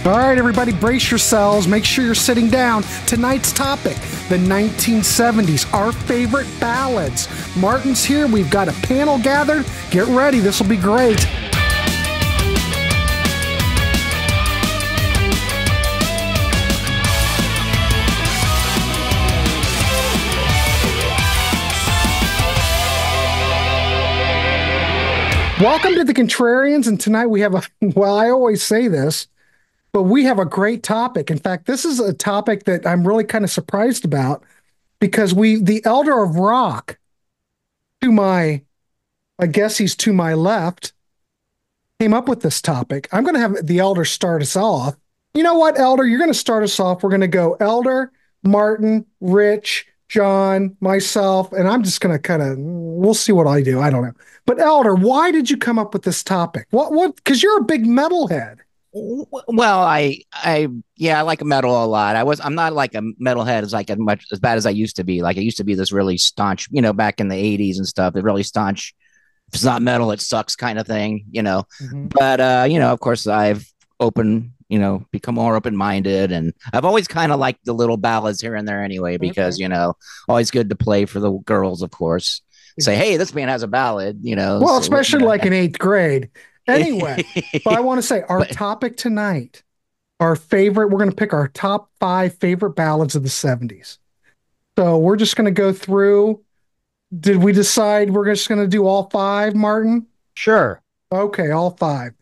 All right, everybody, brace yourselves. Make sure you're sitting down. Tonight's topic, the 1970s, our favorite ballads. Martin's here. We've got a panel gathered. Get ready. This will be great. Welcome to the Contrarians, and tonight we have well, I always say this, but we have a great topic. In fact, this is a topic that I'm really kind of surprised about because the elder of rock, I guess he's to my left, came up with this topic. I'm going to have the elder start us off. You know what, elder? You're going to start us off. We're going to go elder, Martin, Rich, John, myself, and I'm just going to we'll see what I do. I don't know. But elder, why did you come up with this topic? What? Because you're a big metalhead. Well, I like metal a lot. I'm not like a metalhead as bad as I used to be. Like I used to be this really staunch, back in the 80s and stuff, the really staunch, if it's not metal, it sucks kind of thing, Mm-hmm. But, of course I've become more open-minded, and I've always kind of liked the little ballads here and there anyway, because, always good to play for the girls, of course. Say, hey, this band has a ballad, Well, so, especially like in 8th grade. Anyway, but I want to say our topic tonight, we're going to pick our top 5 favorite ballads of the 70s. So we're just going to go through. Did we decide we're just going to do all 5, Martin? Sure. Okay, all 5.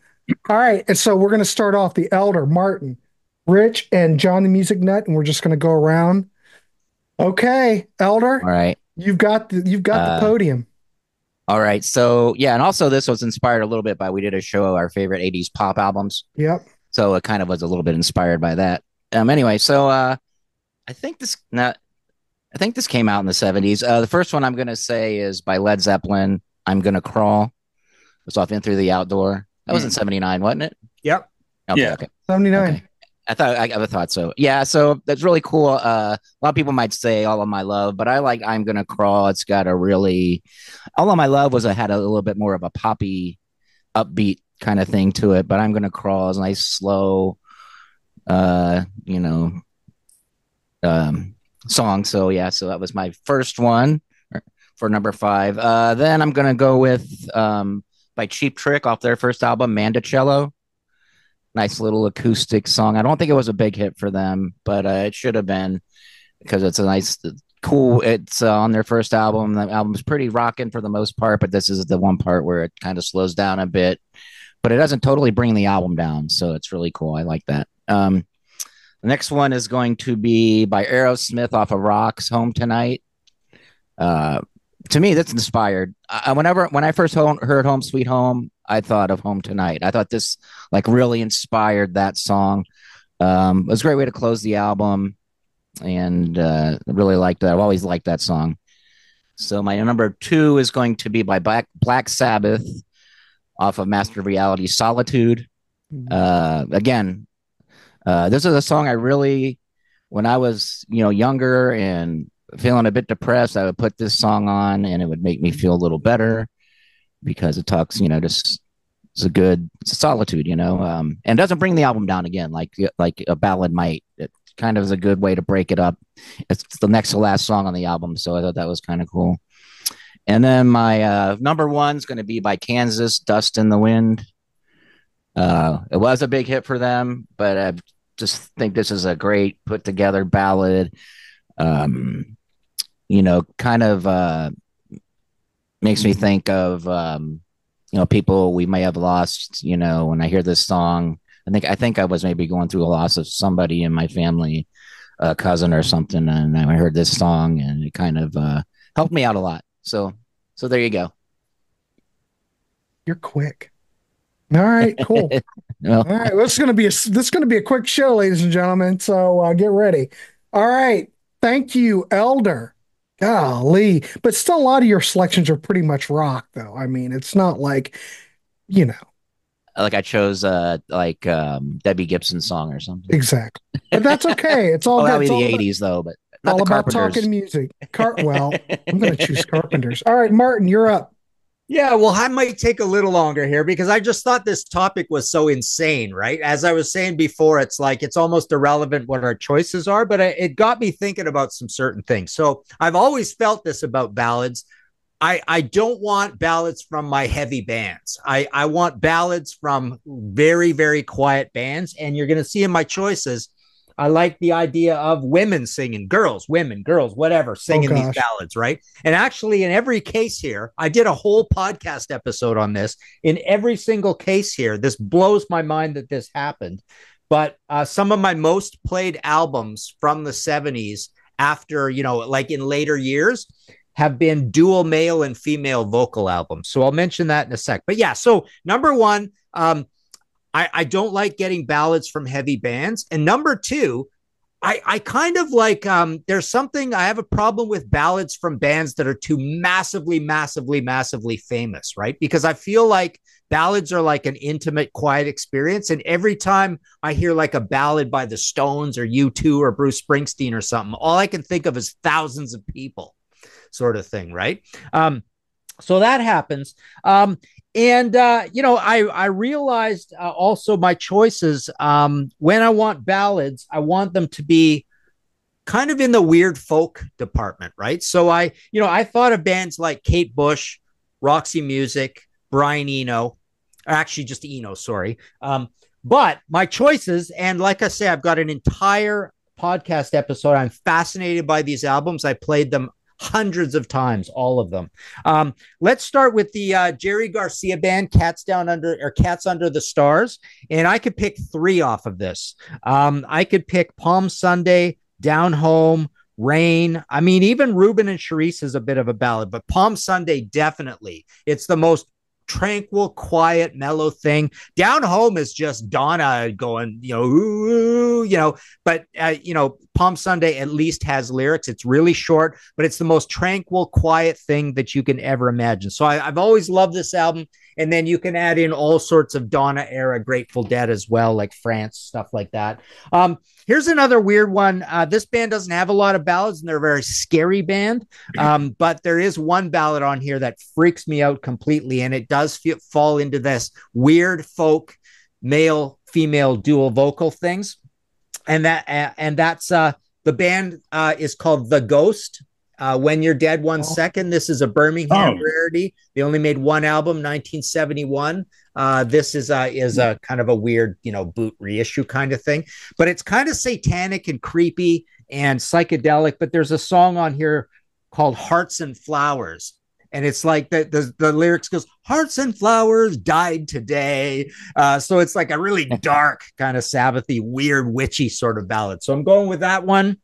All right. And so we're going to start off the elder, Martin, Rich, and John the Music Nut, and we're just going to go around. Okay, elder. All right. You've got the podium. All right. So, yeah. And also this was inspired a little bit by, we did a show of our favorite 80s pop albums. Yep. So it kind of was a little bit inspired by that. Anyway, so I think this came out in the 70s. The first one I'm going to say is by Led Zeppelin, I'm Gonna Crawl. It's off In Through the Outdoor. That was in 79, wasn't it? Yep. Okay, yeah. Okay. 79. Okay. I thought so. Yeah, so that's really cool. A lot of people might say All of My Love, but I like I'm Gonna Crawl. It's got All of My Love had a little bit more of a poppy, upbeat kind of thing to it, but I'm Gonna Crawl is a nice, slow, song. So yeah, so that was my first one for number 5. Then I'm gonna go with by Cheap Trick off their first album, Mandocello. Nice little acoustic song. I don't think it was a big hit for them, but it should have been, because it's a nice, cool. It's on their first album. The album's pretty rocking for the most part, but this is the one part where it kind of slows down a bit, but it doesn't totally bring the album down. So it's really cool. I like that. The next one is going to be by Aerosmith off of Rock's Home Tonight. To me, that's inspired. When I first heard Home Sweet Home, I thought of Home Tonight. I thought this really inspired that song. It was a great way to close the album, and I really liked that. I've always liked that song. So my number 2 is going to be by Black Sabbath off of Master of Reality, Solitude. Again, this is a song I really, when I was younger and feeling a bit depressed, I would put this song on and it would make me feel a little better, because it talks, just it's a solitude, and doesn't bring the album down again like a ballad might. It kind of is a good way to break it up. It's the next to last song on the album, so I thought that was kind of cool. And then my number 1 is going to be by Kansas, Dust in the Wind. It was a big hit for them, but I just think this is a great put together ballad. Kind of makes me think of people we may have lost. When I hear this song, I think I was maybe going through a loss of somebody in my family, a cousin or something, and I heard this song and it kind of helped me out a lot. So there you go. You're quick. All right, cool. Well, all right, this is going to be a quick show, ladies and gentlemen. So get ready. All right, thank you, Elder. Golly, but still, a lot of your selections are pretty much rock, though. I mean, it's not like, like I chose Debbie Gibson's song or something. Exactly, but that's okay. It's all probably the '80s though, but not all about talking music. Well, I'm going to choose Carpenters. All right, Martin, you're up. Yeah, well, I might take a little longer here because I just thought this topic was so insane, right? As I was saying before, it's like it's almost irrelevant what our choices are, but it got me thinking about some certain things. So I've always felt this about ballads. I don't want ballads from my heavy bands. I want ballads from very, very quiet bands. And you're going to see in my choices, I like the idea of women singing, girls, women, girls, whatever, Oh singing these gosh. ballads, right? And actually, in every case here, I did a whole podcast episode on this. In every single case here, this blows my mind that this happened. But some of my most played albums from the 70s after, like in later years, have been dual male and female vocal albums. So I'll mention that in a sec. But yeah, so number one, I don't like getting ballads from heavy bands. And number two, I kind of like, there's something, I have a problem with ballads from bands that are too massively, massively, massively famous, right? Because I feel like ballads are like an intimate, quiet experience. And every time I hear like a ballad by the Stones or U2 or Bruce Springsteen or something, all I can think of is thousands of people sort of thing, right? So that happens. I realized also my choices, when I want ballads, I want them to be kind of in the weird folk department, right? So I thought of bands like Kate Bush, Roxy Music, Brian Eno, or actually just Eno, sorry. But my choices, and like I say, I've got an entire podcast episode. I'm fascinated by these albums. I played them hundreds of times, all of them. Let's start with the Jerry Garcia band, Cats Under the Stars, and I could pick three off of this. I could pick Palm Sunday, Down Home, Rain. I mean, even Ruben and Charisse is a bit of a ballad, but Palm Sunday definitely. It's the most tranquil, quiet, mellow thing. Down Home is just Donna going, ooh, but Palm Sunday at least has lyrics. It's really short, but it's the most tranquil, quiet thing that you can ever imagine. So I've always loved this album. And then you can add in all sorts of Donna era Grateful Dead as well, like France, stuff like that. Here's another weird one. This band doesn't have a lot of ballads, and they're a very scary band. But there is one ballad on here that freaks me out completely, and it does fall into this weird folk male female dual vocal things. And that's the band is called The Ghost. When You're Dead 1 Second. This is a Birmingham rarity. They only made one album, 1971. This is a kind of a weird, boot reissue kind of thing, but it's kind of satanic and creepy and psychedelic. But there's a song on here called Hearts and Flowers. And it's like the lyrics goes, hearts and flowers died today. So it's like a really dark kind of Sabbathy, weird, witchy sort of ballad. So I'm going with that one.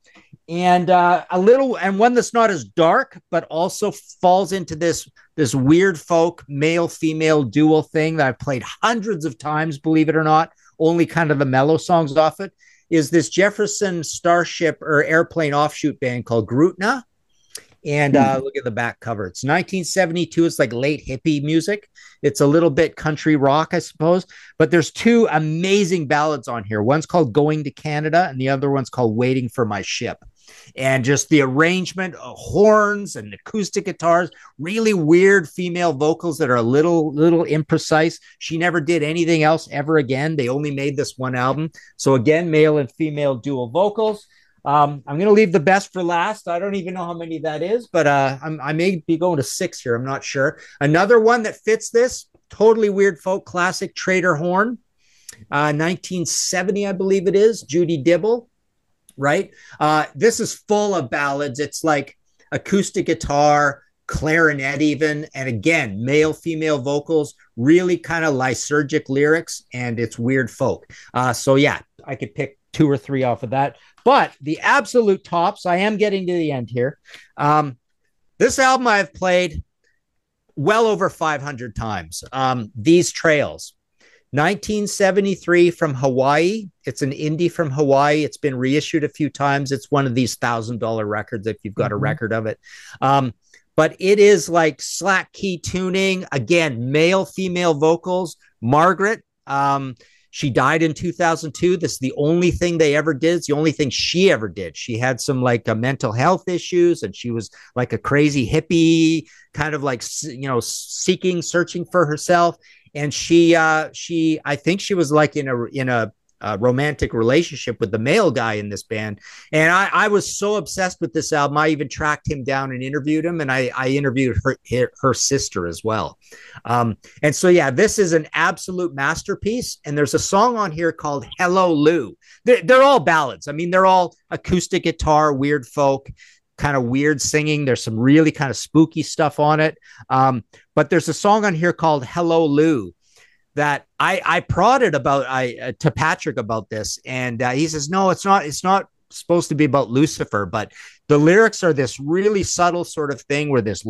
And one that's not as dark, but also falls into this weird folk male female dual thing that I've played hundreds of times, believe it or not. Only kind of the mellow songs off it is this Jefferson Starship or Airplane offshoot band called Grumqa. And look at the back cover. It's 1972. It's like late hippie music. It's a little bit country rock, I suppose. But there's two amazing ballads on here. One's called Going to Canada, and the other one's called Waiting for My Ship. And just the arrangement of horns and acoustic guitars, really weird female vocals that are a little imprecise. She never did anything else ever again. They only made this one album. So again, male and female dual vocals. I'm going to leave the best for last. I don't even know how many that is, but I may be going to 6 here. I'm not sure. Another one that fits this, totally weird folk classic, Trader Horn, 1970, I believe it is, Judy Dibble, right? This is full of ballads. It's like acoustic guitar, clarinet even, and again, male, female vocals, really kind of lysergic lyrics, and it's weird folk. So yeah, I could pick 2 or 3 off of that. But the absolute tops, I am getting to the end here. This album I've played well over 500 times. These Trails, 1973 from Hawaii. It's an indie from Hawaii. It's been reissued a few times. It's one of these $1,000 records if you've got a record of it. But it is like slack key tuning. Again, male, female vocals. Margaret, She died in 2002. This is the only thing they ever did. It's the only thing she ever did. She had some like mental health issues, and she was like a crazy hippie, kind of like, you know, searching for herself. And I think she was like in a romantic relationship with the male guy in this band. And I was so obsessed with this album, I even tracked him down and interviewed him. And I interviewed her sister as well. And so, yeah, this is an absolute masterpiece. And there's a song on here called Hello Lou. They're all ballads. I mean, they're all acoustic guitar, weird folk, kind of weird singing. There's some really kind of spooky stuff on it. But there's a song on here called Hello Lou that I prodded about to Patrick about this, and he says, no, it's not supposed to be about Lucifer, but the lyrics are this really subtle sort of thing where this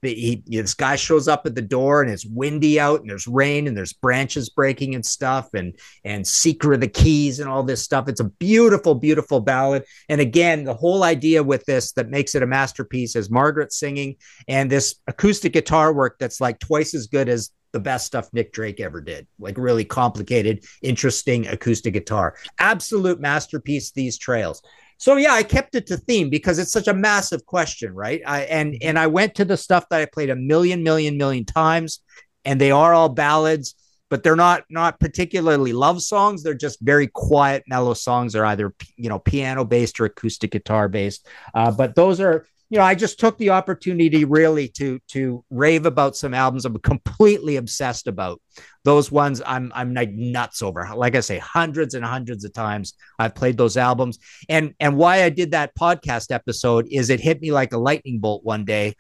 this guy shows up at the door and it's windy out and there's rain and there's branches breaking and stuff, and Secret of the Keys and all this stuff. It's a beautiful, beautiful ballad. And again, the whole idea with this that makes it a masterpiece is Margaret singing and this acoustic guitar work that's like twice as good as the best stuff Nick Drake ever did, like really complicated, interesting acoustic guitar. Absolute masterpiece, These Trails. So yeah, I kept it to theme because it's such a massive question, right? I went to the stuff that I played a million times, and they are all ballads, but they're not particularly love songs. They're just very quiet, mellow songs. They're either, you know, piano based or acoustic guitar based. But those are, you know, I just took the opportunity really to rave about some albums I'm completely obsessed about. Those ones I'm like nuts over. Like I say, hundreds and hundreds of times I've played those albums. And why I did that podcast episode is it hit me like a lightning bolt one day.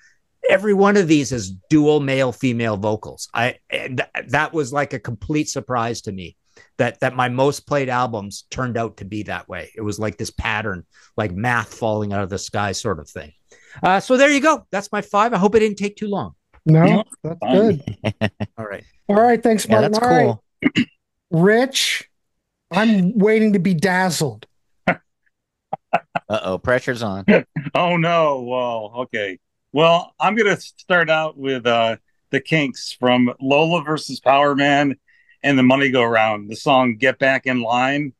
Every one of these is dual male female vocals. That was like a complete surprise to me. That my most played albums turned out to be that way. It was like this pattern, like math falling out of the sky sort of thing. So there you go. That's my 5. I hope it didn't take too long. No, that's good. All right. All right. Thanks, Martin. That's All cool. Right. Rich, I'm waiting to be dazzled. Uh-oh, pressure's on. Oh, no. Well, okay. Well, I'm going to start out with the Kinks from Lola versus Power Man and the Money Go Round, the song Get Back in Line.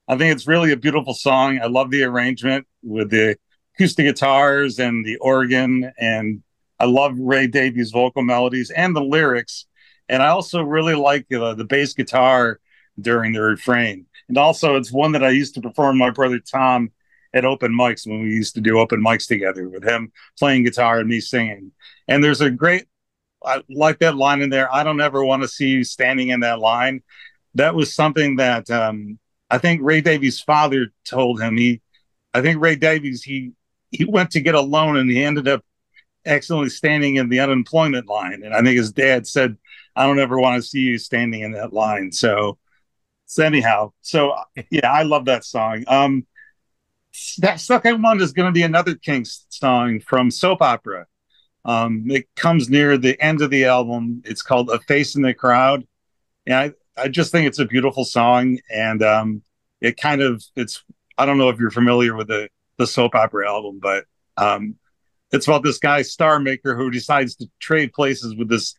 I think it's really a beautiful song. I love the arrangement with the acoustic guitars and the organ, and I love Ray Davies' vocal melodies and the lyrics. And I also really like the bass guitar during the refrain. And also, it's one that I used to perform with my brother Tom at open mics when we used to do open mics together with him playing guitar and me singing. And there's a great, I like that line in there. I don't ever want to see you standing in that line. That was something that I think Ray Davies' father told him. I think Ray Davies, he went to get a loan and he ended up accidentally standing in the unemployment line. And I think his dad said, I don't ever want to see you standing in that line. So anyhow, yeah, I love that song. That second one is going to be another Kinks song from Soap Opera. It comes near the end of the album. It's called A Face in the Crowd. And I just think it's a beautiful song. And I don't know if you're familiar with the Soap Opera album, but it's about this guy, Star Maker, who decides to trade places with this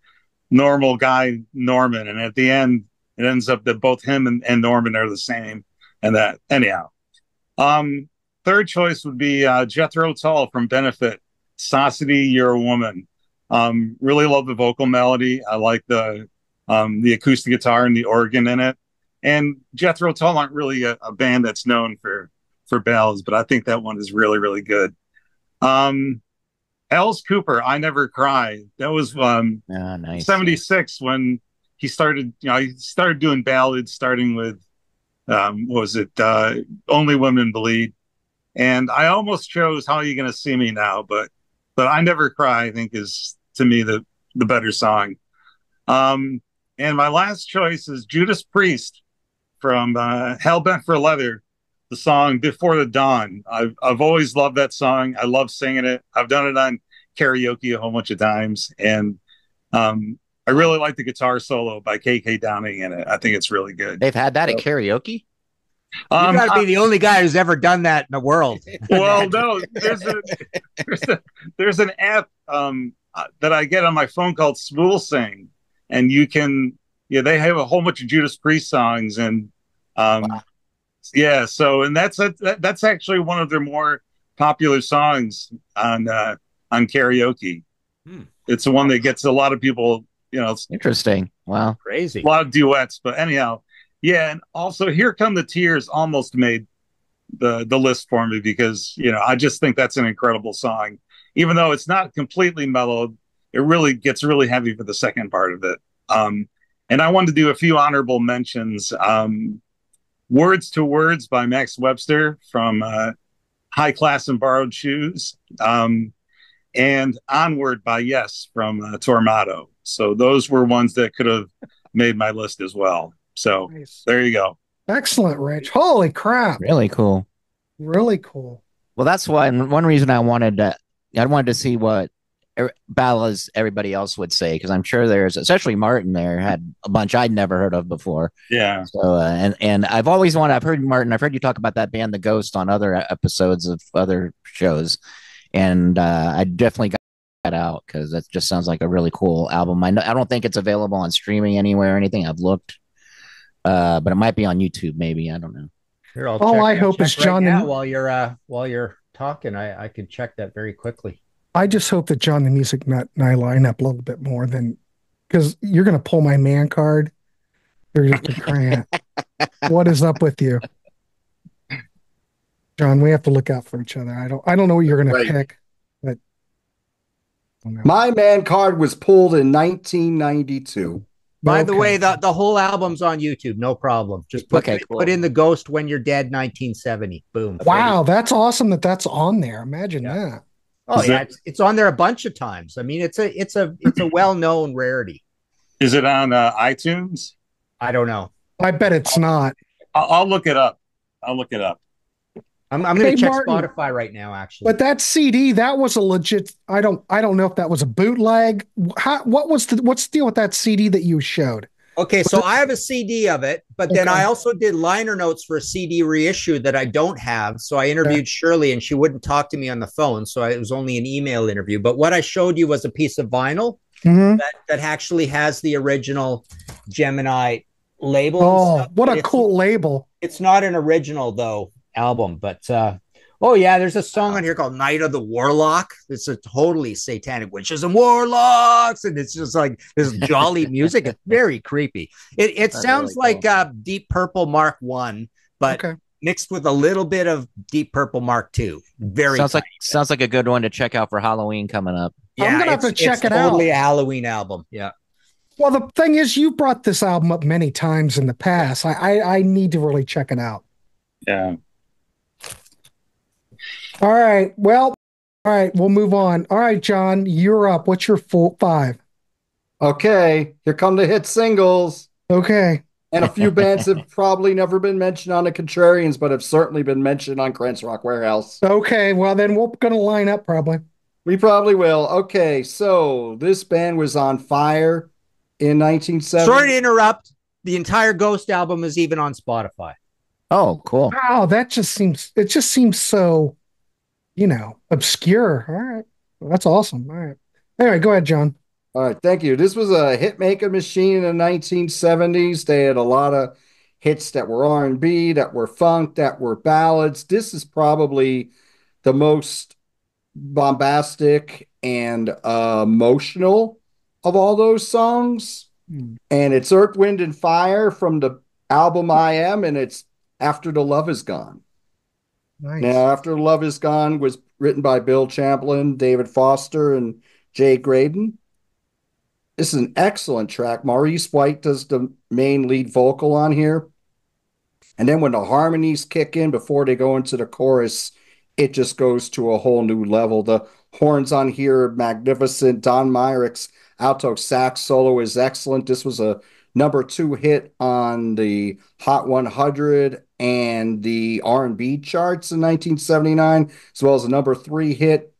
normal guy, Norman. And at the end, it ends up that both him and Norman are the same. And that, anyhow. Third choice would be Jethro Tull from Benefit, Saucity, You're a Woman. Really love the vocal melody. I like the acoustic guitar and the organ in it. And Jethro Tull aren't really a band that's known for ballads, but I think that one is really, really good. Alice Cooper, I Never Cry. That was Nice. 76 when he started, he started doing ballads, starting with, Only Women Bleed. And I almost chose How You Gonna See Me Now, but I Never Cry, I think, is, to me, the better song. And my last choice is Judas Priest from Hell Bent for Leather, the song Before the Dawn. I've always loved that song. I love singing it. I've done it on karaoke a whole bunch of times. And I really like the guitar solo by KK Downing in it. I think it's really good. They've had that at karaoke? You got to be the only guy who's ever done that in the world. Well, no, there's an app that I get on my phone called Spool Sing, and you can Yeah, they have a whole bunch of Judas Priest songs, and Wow. yeah. So, and that's actually one of their more popular songs on karaoke. Hmm. It's the one that gets a lot of people, Interesting. Wow. Crazy. a lot of duets. But anyhow, yeah, and also "Here Come the Tears" almost made the list for me because I just think that's an incredible song. Even though it's not completely mellowed, it really gets really heavy for the second part of it. And I wanted to do a few honorable mentions. "Words to Words" by Max Webster from High Class and Borrowed Shoes, and "Onward" by Yes from Tormato. So those were ones that could have made my list as well. So Nice. there you go. Excellent, Rich. Holy crap. Really cool. Really cool. Well, that's why one reason I wanted to see what ballads everybody else would say, because I'm sure there's, especially Martin there had a bunch I'd never heard of before. Yeah. So and I've always wanted. I've heard Martin. I've heard you talk about that band, The Ghost, on other episodes of other shows, and I definitely got that out because that just sounds like a really cool album. I don't think it's available on streaming anywhere or anything. I've looked, but it might be on YouTube. Maybe, I don't know. Here, I'll All check, I hope check is John right now the- while you're talking. I could check that very quickly. I just hope that John the Music Nut and I line up a little bit more than, because you're going to pull my man card. You're just a crayon. What is up with you, John? We have to look out for each other. I don't know what you're going Right. to pick, but I don't know. My man card was pulled in 1992. By the Okay. way, the whole album's on YouTube. No problem. Just put, Okay, cool. put in "The Ghost When You're Dead" 1970. Boom. Wow, that's awesome that that's on there. Imagine Yeah. that. Oh Is yeah, it- it's on there a bunch of times. I mean, it's a well-known rarity. Is it on iTunes? I don't know. I bet it's not. I'll look it up. I'll look it up. I'm going to Hey, check Martin. Spotify right now. Actually, But that CD, that was a legit. I don't know if that was a bootleg. What's the deal with that CD that you showed? okay, so I have a CD of it, but then Okay. I also did liner notes for a CD reissue that I don't have. So I interviewed Shirley, and she wouldn't talk to me on the phone, so it was only an email interview. But what I showed you was a piece of vinyl Mm-hmm. that actually has the original Gemini label. and Oh, stuff, what but a it's- cool label! It's not an original though album, but oh yeah, there's a song on here called "Night of the Warlock." It's a totally satanic witches and warlocks, and it's just like this jolly music. It's very creepy. It That's sounds really like Deep Purple Mark I, but Okay. mixed with a little bit of Deep Purple Mark II. Very Sounds like a good one to check out for Halloween coming up. I'm gonna have to check it out. Totally a Halloween album. Yeah. Well, the thing is, you brought this album up many times in the past. I need to really check it out. Yeah. All right. Well, all right. We'll move on. All right, John, you're up. What's your full 5? Okay, here come the hit singles. Okay. And a few bands have probably never been mentioned on the Contrarians, but have certainly been mentioned on Krantz Rock Warehouse. Okay. Well, then we're going to line up probably. We probably will. Okay, so this band was on fire in 1970. Sorry to interrupt. The entire Ghost album is even on Spotify. Oh, cool. Wow, it just seems so, obscure. All right. Well, that's awesome. All right. Anyway, go ahead, John. All right, thank you. This was a hit making machine in the 1970s. They had a lot of hits that were R&B, that were funk, that were ballads. This is probably the most bombastic and emotional of all those songs. And it's Earth, Wind, and Fire from the album I Am, and it's After the Love Is Gone. Nice. Now, After the Love Is Gone was written by Bill Champlin, David Foster, and Jay Graydon. This is an excellent track. Maurice White does the main lead vocal on here. And then when the harmonies kick in before they go into the chorus, it just goes to a whole new level. The horns on here are magnificent. Don Myrick's alto sax solo is excellent. This was a #2 hit on the Hot 100 and the R&B charts in 1979, as well as a #3 hit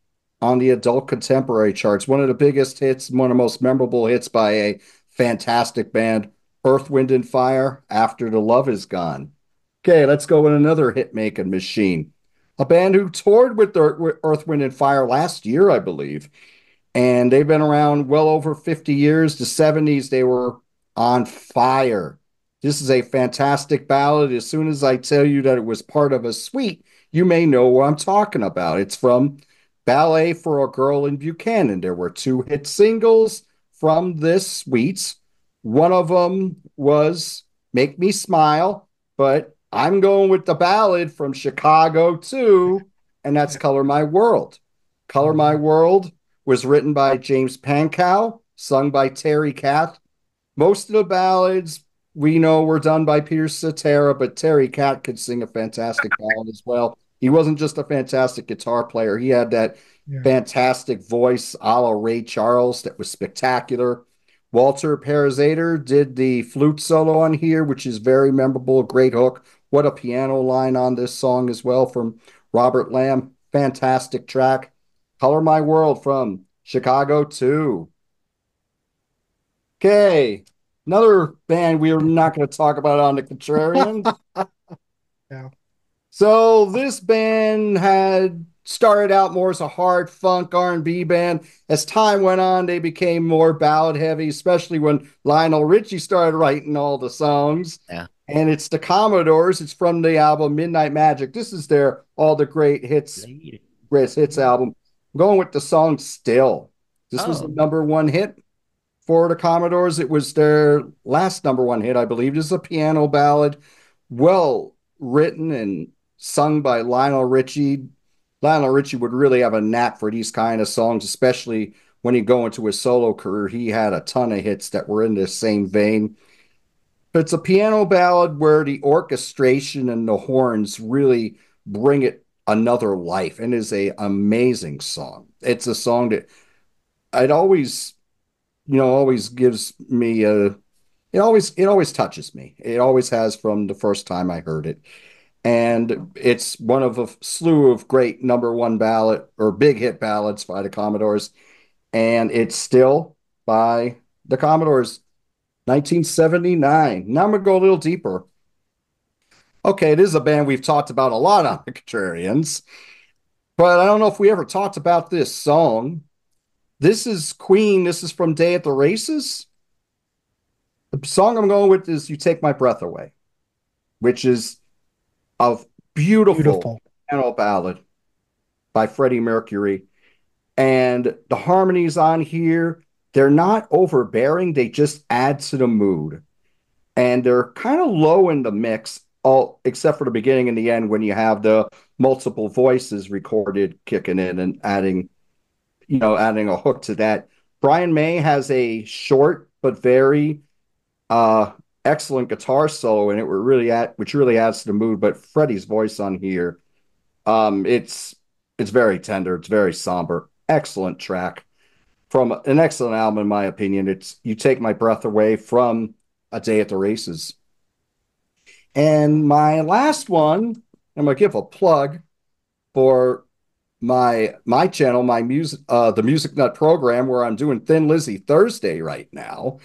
on the adult contemporary charts. One of the biggest hits, one of the most memorable hits by a fantastic band, Earth, Wind, and Fire, After the Love Is Gone. Okay, let's go with another hit-making machine. A band who toured with Earth, Wind, and Fire last year, I believe. And they've been around well over 50 years. The 70s, they were on Fire. This is a fantastic ballad. As soon as I tell you that it was part of a suite, you may know what I'm talking about. It's from Ballet for a Girl in Buchanan. There were 2 hit singles from this suite. One of them was Make Me Smile, but I'm going with the ballad from Chicago too, and that's Color My World. Color My World was written by James Pankow, sung by Terry Kath. Most of the ballads we know were done by Peter Cetera, but Terry Kath could sing a fantastic ballad as well. He wasn't just a fantastic guitar player. He had that fantastic voice a la Ray Charles that was spectacular. Walter Parazater did the flute solo on here, which is very memorable, great hook. What a piano line on this song as well from Robert Lamb. Fantastic track. Color My World from Chicago 2. Okay, another band we are not going to talk about on the Contrarians. Yeah. So this band had started out more as a hard funk R&B band. As time went on, they became more ballad heavy, especially when Lionel Richie started writing all the songs. Yeah. And it's the Commodores. It's from the album Midnight Magic. This is their All the Greatest Hits album. I'm going with the song Still. This was the #1 hit for the Commodores. It was their last #1 hit, I believe. This is a piano ballad, well written and sung by Lionel Richie. Lionel Richie would really have a knack for these kind of songs, especially when he go into his solo career. He had a ton of hits that were in this same vein. But it's a piano ballad where the orchestration and the horns really bring it another life, and is a amazing song. It's a song that it always gives me it always touches me. It always has from the first time I heard it. And it's one of a slew of great #1 ballad or big hit ballads by the Commodores. And it's Still by the Commodores, 1979. Now I'm going to go a little deeper. Okay, this is a band we've talked about a lot on the Contrarians, but I don't know if we ever talked about this song. This is Queen. This is from Day at the Races. The song I'm going with is You Take My Breath Away, which is a beautiful piano ballad by Freddie Mercury. And the harmonies on here, they're not overbearing. They just add to the mood. And they're kind of low in the mix, all except for the beginning and the end when you have the multiple voices recorded kicking in and adding a hook to that. Brian May has a short but very excellent guitar solo in it, which really adds to the mood. But Freddie's voice on here, it's very tender, it's very somber. Excellent track from an excellent album, in my opinion. It's You Take My Breath Away from A Day at the Races. And my last one, I'm gonna give a plug for my channel, the Music Nut program, where I'm doing Thin Lizzy Thursday right now.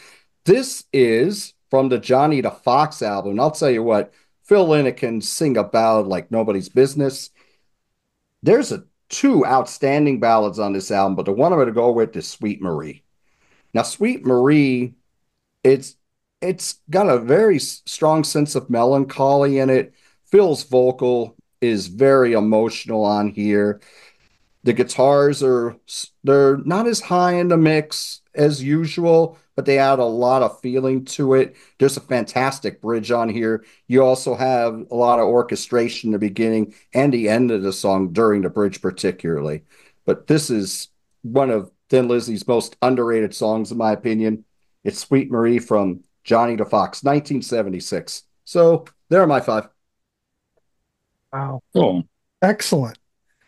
This is from the Johnny the Fox album. And I'll tell you what, Phil Lynott can sing a ballad like nobody's business. There's 2 outstanding ballads on this album, but the one I'm going to go with is Sweet Marie. Now, Sweet Marie, it's got a very strong sense of melancholy in it. Phil's vocal is very emotional on here. The guitars they're not as high in the mix as usual, but they add a lot of feeling to it. There's a fantastic bridge on here. You also have a lot of orchestration in the beginning and the end of the song during the bridge particularly. But this is one of Thin Lizzy's most underrated songs, in my opinion. It's Sweet Marie from Johnny the Fox, 1976. So there are my 5. Wow. Cool. Excellent.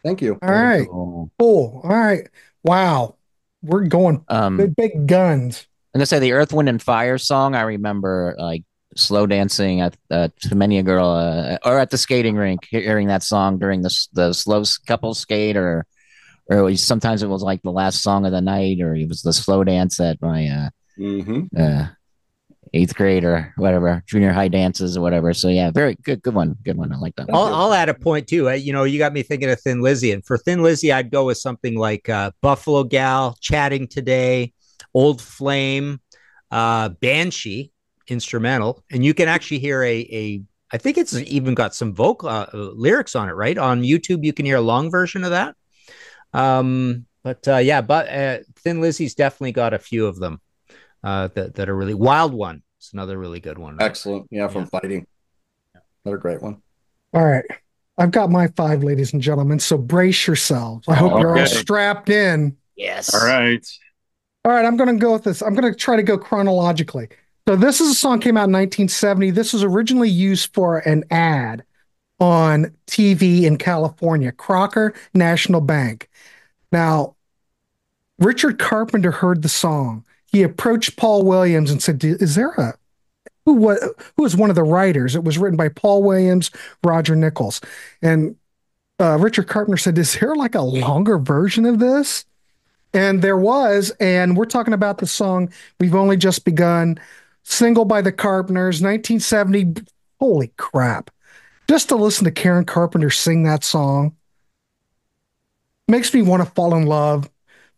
Thank you. All right. Cool. All right. Wow. We're going big guns. I'm gonna say the Earth, Wind, and Fire song. I remember like slow dancing at to Many a Girl, or at the skating rink, hearing that song during the slow couple skate, or sometimes it was like the last song of the night, or it was the slow dance at my 8th grade or whatever, junior high dances or whatever. So yeah, very good one. I like that. I'll add a point too. You got me thinking of Thin Lizzy, and for Thin Lizzy, I'd go with something like Buffalo Gal, Chatting Today, Old Flame, Banshee, instrumental, and you can actually hear I think it's even got some vocal lyrics on it, right? On YouTube, you can hear a long version of that. But Thin Lizzy's definitely got a few of them that are really Wild One. It's another really good one. Right? Excellent. Yeah, from Fighting. Another great one. All right. I've got my 5, ladies and gentlemen, so brace yourselves. I hope you're all strapped in. Yes. All right. All right, I'm going to go with this. I'm going to try to go chronologically. So this is a song came out in 1970. This was originally used for an ad on TV in California, Crocker National Bank. Now, Richard Carpenter heard the song. He approached Paul Williams and said, is there a who was one of the writers? It was written by Paul Williams, Roger Nichols. And Richard Carpenter said, is there like a longer version of this? And there was, and we're talking about the song We've Only Just Begun, single by the Carpenters, 1970. Holy crap. Just to listen to Karen Carpenter sing that song makes me want to fall in love,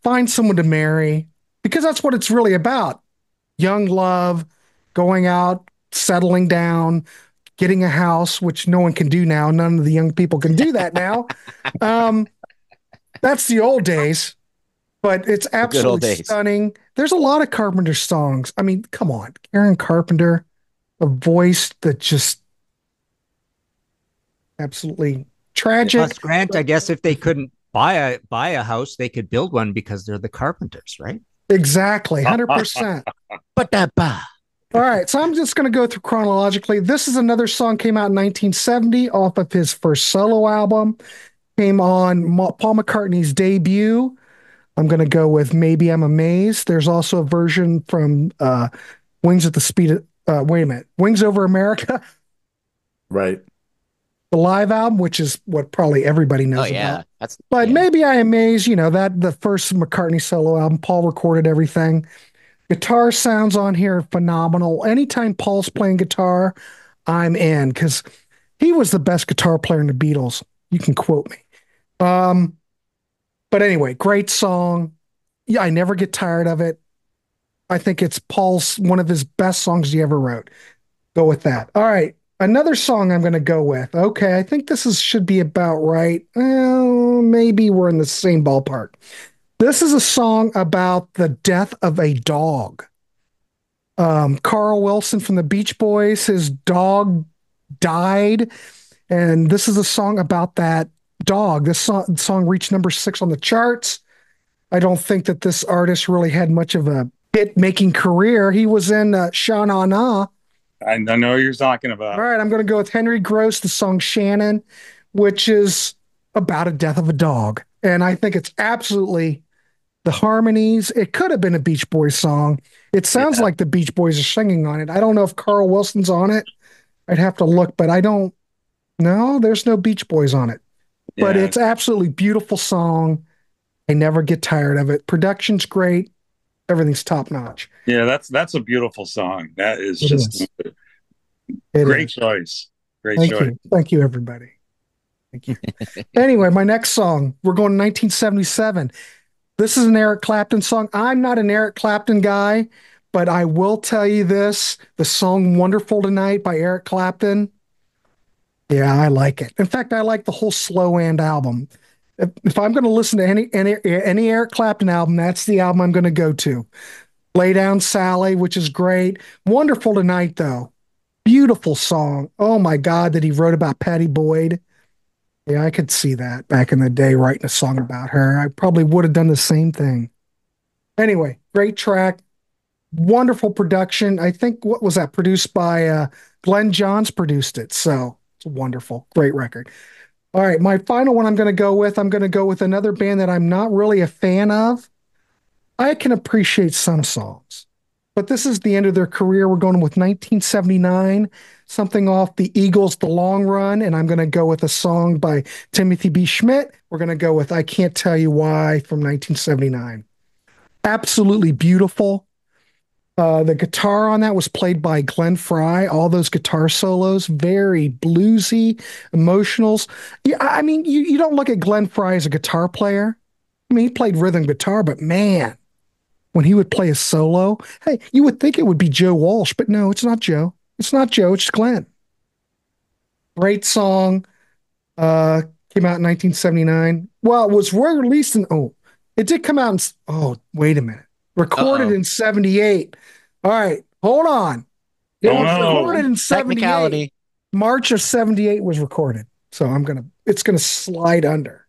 find someone to marry, because that's what it's really about. Young love, going out, settling down, getting a house, which no one can do now. None of the young people can do that now. That's the old days, but it's absolutely stunning. There's a lot of Carpenter songs. I mean, come on, Karen Carpenter, a voice that just absolutely tragic. Plus, Grant, I guess if they couldn't buy a house, they could build one because they're the Carpenters, right? Exactly, 100%. All right, so I'm just going to go through chronologically. This is another song came out in 1970 off of his first solo album. Came on Paul McCartney's debut. I'm going to go with Maybe I'm Amazed. There's also a version from Wings at the Speed of, Wings Over America. Right. The live album, which is what probably everybody knows about. But yeah. Maybe I'm Amazed, that the first McCartney solo album, Paul recorded everything. Guitar sounds on here are phenomenal. Anytime Paul's playing guitar, I'm in because he was the best guitar player in the Beatles. You can quote me. But anyway, great song. Yeah, I never get tired of it. I think it's Paul's one of his best songs he ever wrote. Go with that. All right. Another song I'm going to go with. Okay, I think this should be about right. Well, maybe we're in the same ballpark. This is a song about the death of a dog. Carl Wilson from the Beach Boys, his dog died. And this is a song about that dog. This song reached number 6 on the charts. I don't think that this artist really had much of a hit-making career. He was in Sha Na Na. I know what you're talking about. All right, I'm going to go with Henry Gross, the song Shannon, which is about a death of a dog. And I think it's absolutely the harmonies. It could have been a Beach Boys song. It sounds like the Beach Boys are singing on it. I don't know if Carl Wilson's on it. I'd have to look, but I don't know. There's no Beach Boys on it. Yeah. But it's absolutely beautiful song. I never get tired of it. Production's great. Everything's top notch. Yeah, that's a beautiful song. That is just great choice. Great choice. Thank you, everybody. Thank you. Anyway, my next song, we're going to 1977. This is an Eric Clapton song. I'm not an Eric Clapton guy, but I will tell you this, the song Wonderful Tonight by Eric Clapton. Yeah, I like it. In fact, I like the whole Slow Hand album. If I'm going to listen to any Eric Clapton album, that's the album I'm going to go to. Lay Down Sally, which is great. Wonderful Tonight, though. Beautiful song. Oh, my God, that he wrote about Patty Boyd. Yeah, I could see that back in the day, writing a song about her. I probably would have done the same thing. Anyway, great track. Wonderful production. I think, what was that? Produced by Glenn Johns produced it. So it's wonderful. Great record. All right, my final one I'm going to go with another band that I'm not really a fan of. I can appreciate some songs, but this is the end of their career. We're going with 1979, something off the Eagles' The Long Run, and I'm going to go with a song by Timothy B. Schmidt. We're going to go with I Can't Tell You Why from 1979. Absolutely beautiful. The guitar on that was played by Glenn Frey. All those guitar solos, very bluesy, emotionals. Yeah, I mean, you don't look at Glenn Frey as a guitar player. I mean, he played rhythm guitar, but man, when he would play a solo. Hey, you would think it would be Joe Walsh, but no, it's not Joe. It's not Joe. It's Glenn. Great song. Came out in 1979. Well, it was released in, it did come out in, wait a minute. Recorded in 78. All right, hold on. It was recorded in 78. Technicality. March of 78 was recorded. So it's gonna slide under.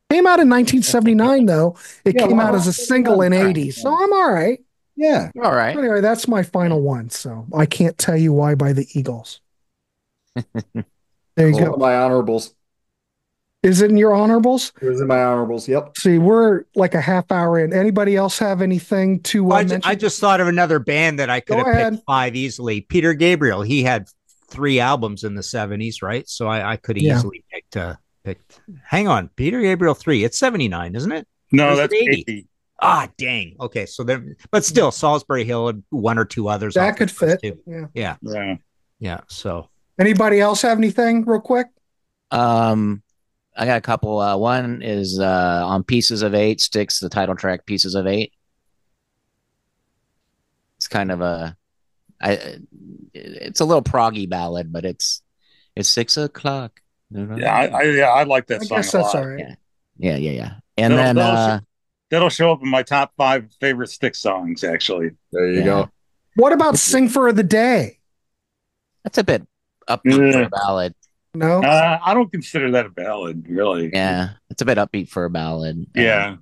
Came out in 1979 though. It came out as a single in 80. So I'm all right. Yeah. All right. Anyway, that's my final one. So I can't tell you why by the Eagles. There you go. My honorables. Is it in your honorables? It was in my honorables. Yep. See, we're like a half hour in. Anybody else have anything to mention? I just thought of another band that I could have picked 5 easily. Peter Gabriel. He had 3 albums in the 70s, right? So I could have easily picked. Hang on, Peter Gabriel 3. It's 79, isn't it? No, that's 80. Ah, dang. Okay, so then, but still, Salisbury Hill and 1 or 2 others that could fit. Too. Yeah. So, anybody else have anything real quick? I got a couple. One is on Pieces of 8, Styx, the title track, Pieces of 8. It's kind of it's a little proggy ballad, but it's 6 o'clock. I like that song. I guess that's all right. Yeah. And that'll show up in my top 5 favorite Styx songs, actually. There you go. What about Sing for the Day? That's a bit upbeat for a ballad. No, I don't consider that a ballad, really. Yeah, it's a bit upbeat for a ballad. Yeah.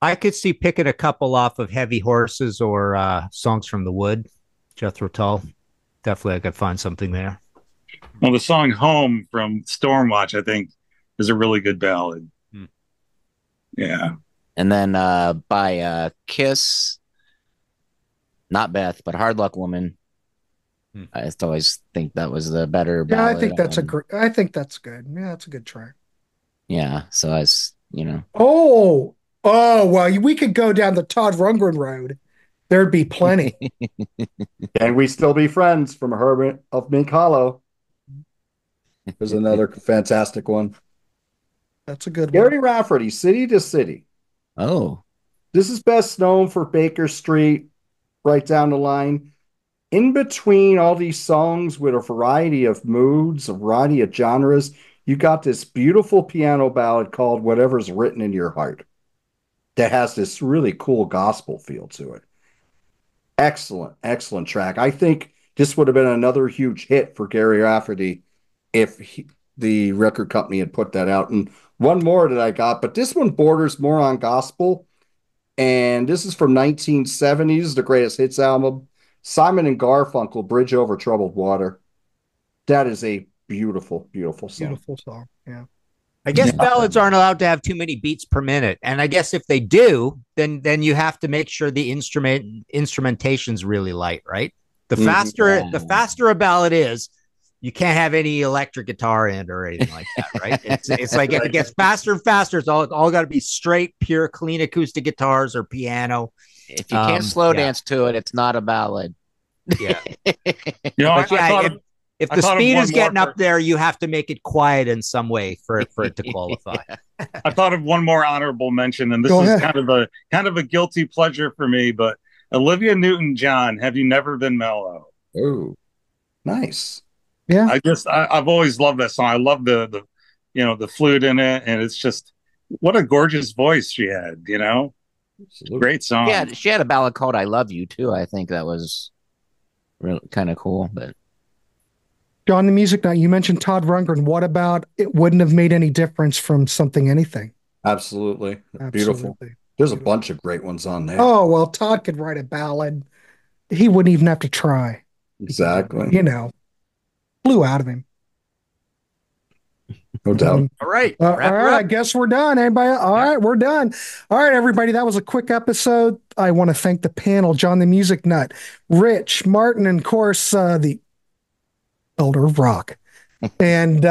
I could see picking a couple off of Heavy Horses or Songs from the Wood, Jethro Tull. Definitely, I could find something there. Well, the song Home from Stormwatch, I think, is a really good ballad. Yeah. And then by Kiss, not Beth, but Hard Luck Woman. I just always think that was the better ballad. Yeah, I think that's I think that's good. Yeah, that's a good track. Yeah, so as you know. Oh, well, we could go down the Todd Rundgren road. There'd be plenty. And we still be friends from Hermit of Mink Hollow. There's another fantastic one. That's a good Gary one. Rafferty, City to City. Oh. This is best known for Baker Street, right down the line. In between all these songs with a variety of moods, a variety of genres, you got this beautiful piano ballad called Whatever's Written in Your Heart that has this really cool gospel feel to it. Excellent track. I think this would have been another huge hit for Gary Rafferty if the record company had put that out. And one more that I got, but this one borders more on gospel. And this is from 1970s, the Greatest Hits album. Simon and Garfunkel, Bridge Over Troubled Water. That is a beautiful song. Beautiful song, yeah. I guess ballads aren't allowed to have too many beats per minute. And I guess if they do, then you have to make sure the instrumentation's really light, right? The faster a ballad is, you can't have any electric guitar in it or anything like that, right? It's like if it gets faster and faster, it's all got to be straight, pure, clean acoustic guitars or piano. If you can't slow dance to it, it's not a ballad. Yeah. If the speed is getting up there, you have to make it quiet in some way for it to qualify. I thought of one more honorable mention, and this is kind of a guilty pleasure for me, but Olivia Newton-John, Have You Never Been Mellow? Oh, nice. Yeah. I've always loved that song. I love the flute in it, and it's just what a gorgeous voice she had, Great song. Yeah, she had a ballad called I Love You too. I think that was really kind of cool. But John, the music night, you mentioned Todd Rundgren. What about It Wouldn't Have Made Any Difference from Something Anything? Absolutely. Beautiful. There's a bunch of great ones on there. Oh, well, Todd could write a ballad. He wouldn't even have to try. Exactly. Flew out of him. No doubt. All right. All right. I guess we're done. Anybody? All right. We're done. All right, everybody. That was a quick episode. I want to thank the panel, John the Music Nut, Rich, Martin, and of course, the Elder of Rock. And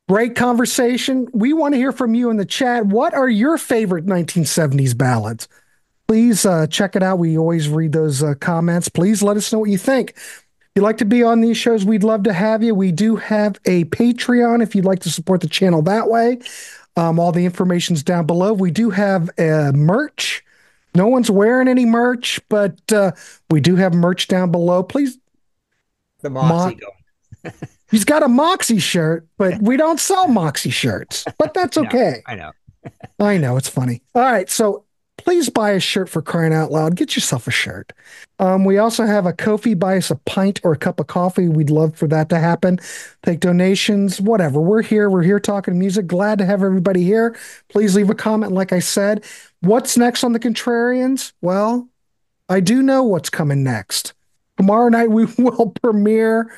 great conversation. We want to hear from you in the chat. What are your favorite 1970s ballads? Please check it out. We always read those comments. Please let us know what you think. If you'd like to be on these shows, we'd love to have you. We do have a Patreon if you'd like to support the channel that way. All the information's down below. We do have merch. No one's wearing any merch, but we do have merch down below. Please. The Moxie going. He's got a Moxie shirt, but we don't sell Moxie shirts. But that's okay. I know. I know. It's funny. All right. So please buy a shirt, for crying out loud. Get yourself a shirt. We also have a Ko-fi. Buy us a pint or a cup of coffee. We'd love for that to happen. Take donations, whatever. We're here. We're here talking music. Glad to have everybody here. Please leave a comment. Like I said, what's next on the Contrarians? Well, I do know what's coming next. Tomorrow night we will premiere.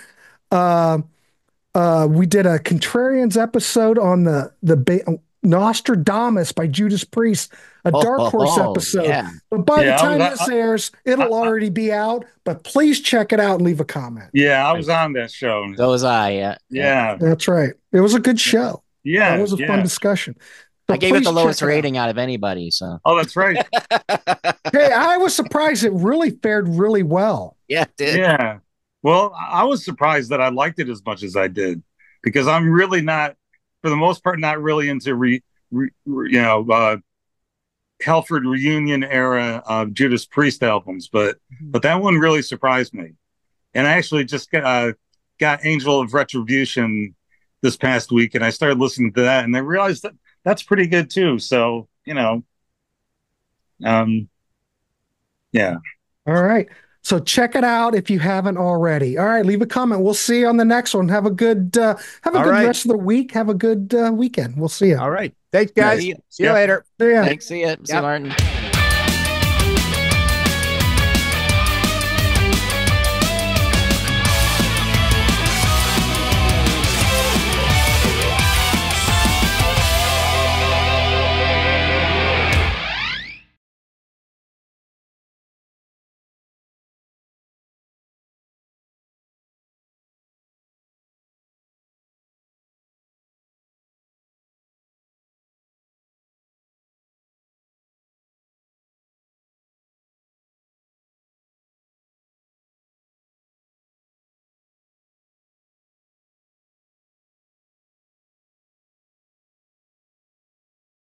We did a Contrarians episode on the Nostradamus by Judas Priest, a Dark Horse episode. Yeah. But by the time this airs, it'll already be out. But please check it out and leave a comment. Yeah, I was on that show. So was I. Yeah. That's right. It was a good show. Yeah. It was a fun discussion. So I gave it the lowest rating out of anybody. So. Oh, that's right. Hey, I was surprised it really fared really well. Yeah, it did. Yeah. Well, I was surprised that I liked it as much as I did, because I'm really not, for the most part, not really into Halford reunion era Judas Priest albums, but that one really surprised me. And I actually just got Angel of Retribution this past week, and I started listening to that, and I realized that that's pretty good too. So, yeah. All right. So check it out if you haven't already. All right, leave a comment. We'll see you on the next one. Have a good rest of the week. Have a good weekend. We'll see you. All right. Thanks, guys. Yeah. See you later. See ya. Thanks. See you, Martin.